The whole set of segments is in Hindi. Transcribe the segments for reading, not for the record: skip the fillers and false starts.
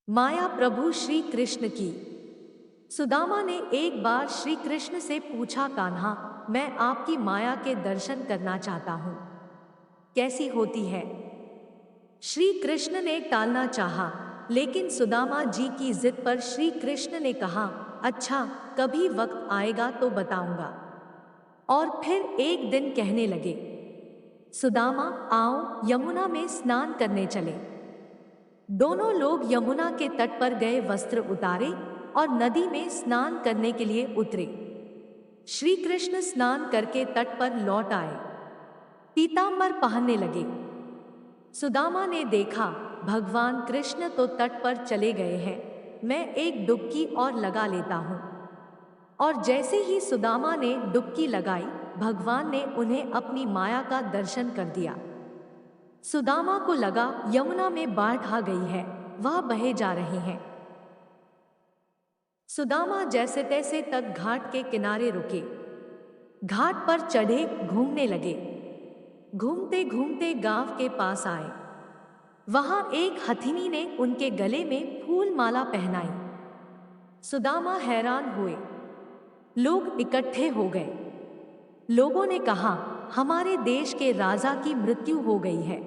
माया प्रभु श्री कृष्ण की। सुदामा ने एक बार श्री कृष्ण से पूछा, कान्हा, मैं आपकी माया के दर्शन करना चाहता हूँ, कैसी होती है? श्री कृष्ण ने टालना चाहा, लेकिन सुदामा जी की जिद पर श्री कृष्ण ने कहा, अच्छा, कभी वक्त आएगा तो बताऊंगा। और फिर एक दिन कहने लगे, सुदामा, आओ यमुना में स्नान करने चले। दोनों लोग यमुना के तट पर गए, वस्त्र उतारे और नदी में स्नान करने के लिए उतरे। श्री कृष्ण स्नान करके तट पर लौट आए, पीतांबर पहनने लगे। सुदामा ने देखा, भगवान कृष्ण तो तट पर चले गए हैं, मैं एक डुबकी और लगा लेता हूँ। और जैसे ही सुदामा ने डुबकी लगाई, भगवान ने उन्हें अपनी माया का दर्शन कर दिया। सुदामा को लगा यमुना में बाढ़ आ गई है, वह बहे जा रहे हैं। सुदामा जैसे तैसे तक घाट के किनारे रुके, घाट पर चढ़े, घूमने लगे। घूमते घूमते गांव के पास आए। वहां एक हथिनी ने उनके गले में फूल माला पहनाई। सुदामा हैरान हुए। लोग इकट्ठे हो गए। लोगों ने कहा, हमारे देश के राजा की मृत्यु हो गई है।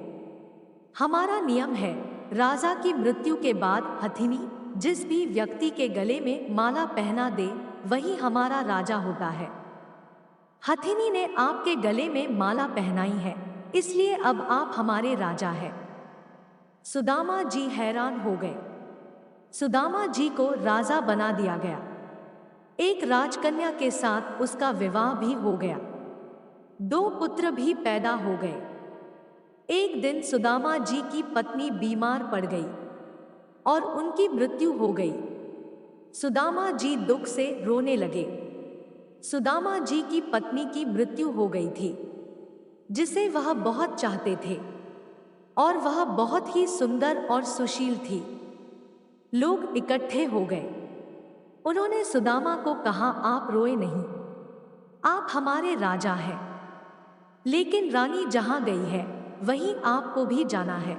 हमारा नियम है, राजा की मृत्यु के बाद हथिनी जिस भी व्यक्ति के गले में माला पहना दे, वही हमारा राजा होता है। हथिनी ने आपके गले में माला पहनाई है, इसलिए अब आप हमारे राजा हैं। सुदामा जी हैरान हो गए। सुदामा जी को राजा बना दिया गया। एक राजकन्या के साथ उसका विवाह भी हो गया। 2 पुत्र भी पैदा हो गए। एक दिन सुदामा जी की पत्नी बीमार पड़ गई और उनकी मृत्यु हो गई। सुदामा जी दुख से रोने लगे। सुदामा जी की पत्नी की मृत्यु हो गई थी, जिसे वह बहुत चाहते थे, और वह बहुत ही सुंदर और सुशील थी। लोग इकट्ठे हो गए। उन्होंने सुदामा को कहा, आप रोए नहीं, आप हमारे राजा हैं। लेकिन रानी जहां गई है, वहीं आपको भी जाना है।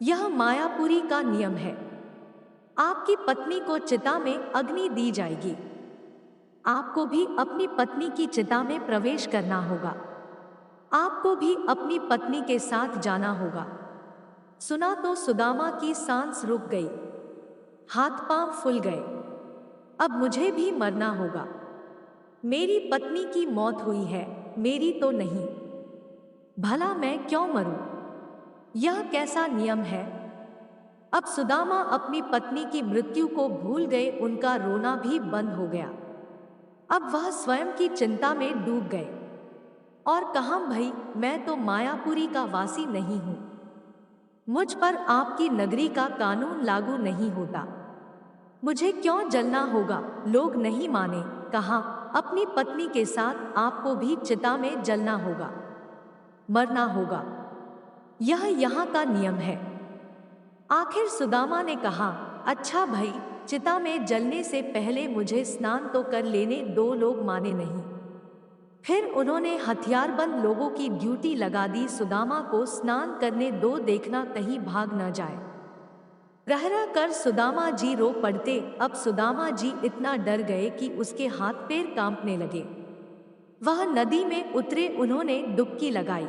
यह मायापुरी का नियम है। आपकी पत्नी को चिता में अग्नि दी जाएगी। आपको भी अपनी पत्नी की चिता में प्रवेश करना होगा। आपको भी अपनी पत्नी के साथ जाना होगा। सुना तो सुदामा की सांस रुक गई, हाथ पांव फूल गए। अब मुझे भी मरना होगा। मेरी पत्नी की मौत हुई है, मेरी तो नहीं। भला मैं क्यों मरूं? यह कैसा नियम है? अब सुदामा अपनी पत्नी की मृत्यु को भूल गए, उनका रोना भी बंद हो गया। अब वह स्वयं की चिंता में डूब गए और कहा, भाई, मैं तो मायापुरी का वासी नहीं हूं। मुझ पर आपकी नगरी का कानून लागू नहीं होता। मुझे क्यों जलना होगा? लोग नहीं माने। कहा, अपनी पत्नी के साथ आपको भी चिता में जलना होगा, मरना होगा। यह यहाँ का नियम है। आखिर सुदामा ने कहा, अच्छा भाई, चिता में जलने से पहले मुझे स्नान तो कर लेने दो। लोग माने नहीं। फिर उन्होंने हथियारबंद लोगों की ड्यूटी लगा दी, सुदामा को स्नान करने दो, देखना कहीं भाग न जाए। रह रह कर सुदामा जी रो पड़ते। अब सुदामा जी इतना डर गए कि उसके हाथ पैर कांपने लगे। वह नदी में उतरे, उन्होंने डुबकी लगाई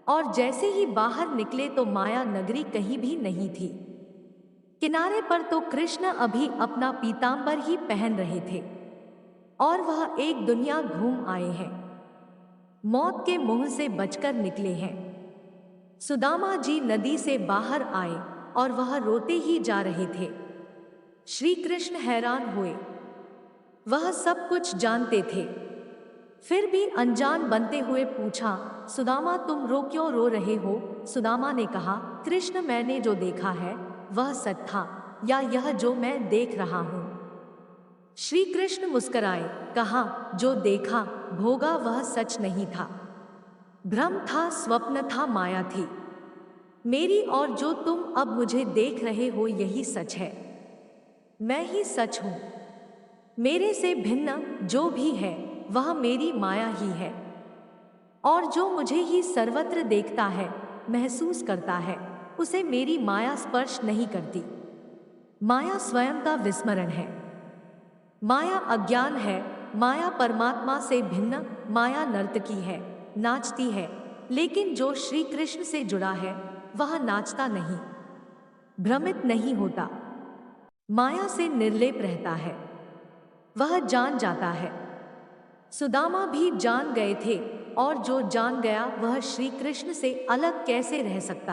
और जैसे ही बाहर निकले तो माया नगरी कहीं भी नहीं थी। किनारे पर तो कृष्ण अभी अपना पीतांबर ही पहन रहे थे और वह एक दुनिया घूम आए हैं, मौत के मुंह से बचकर निकले हैं। सुदामा जी नदी से बाहर आए और वह रोते ही जा रहे थे। श्री कृष्ण हैरान हुए। वह सब कुछ जानते थे, फिर भी अनजान बनते हुए पूछा, सुदामा, तुम क्यों रो रहे हो? सुदामा ने कहा, कृष्ण, मैंने जो देखा है वह सच था, या यह जो मैं देख रहा हूं? श्री कृष्ण मुस्कुराए, कहा, जो देखा भोगा वह सच नहीं था, भ्रम था, स्वप्न था, माया थी मेरी, और जो तुम अब मुझे देख रहे हो यही सच है। मैं ही सच हूं। मेरे से भिन्न जो भी है वह मेरी माया ही है, और जो मुझे ही सर्वत्र देखता है, महसूस करता है, उसे मेरी माया स्पर्श नहीं करती। माया स्वयं का विस्मरण है। माया अज्ञान है। माया परमात्मा से भिन्न। माया नर्तकी है, नाचती है। लेकिन जो श्री कृष्ण से जुड़ा है वह नाचता नहीं, भ्रमित नहीं होता, माया से निर्लेप रहता है। वह जान जाता है। सुदामा भी जान गए थे, और जो जान गया वह श्री कृष्ण से अलग कैसे रह सकता है।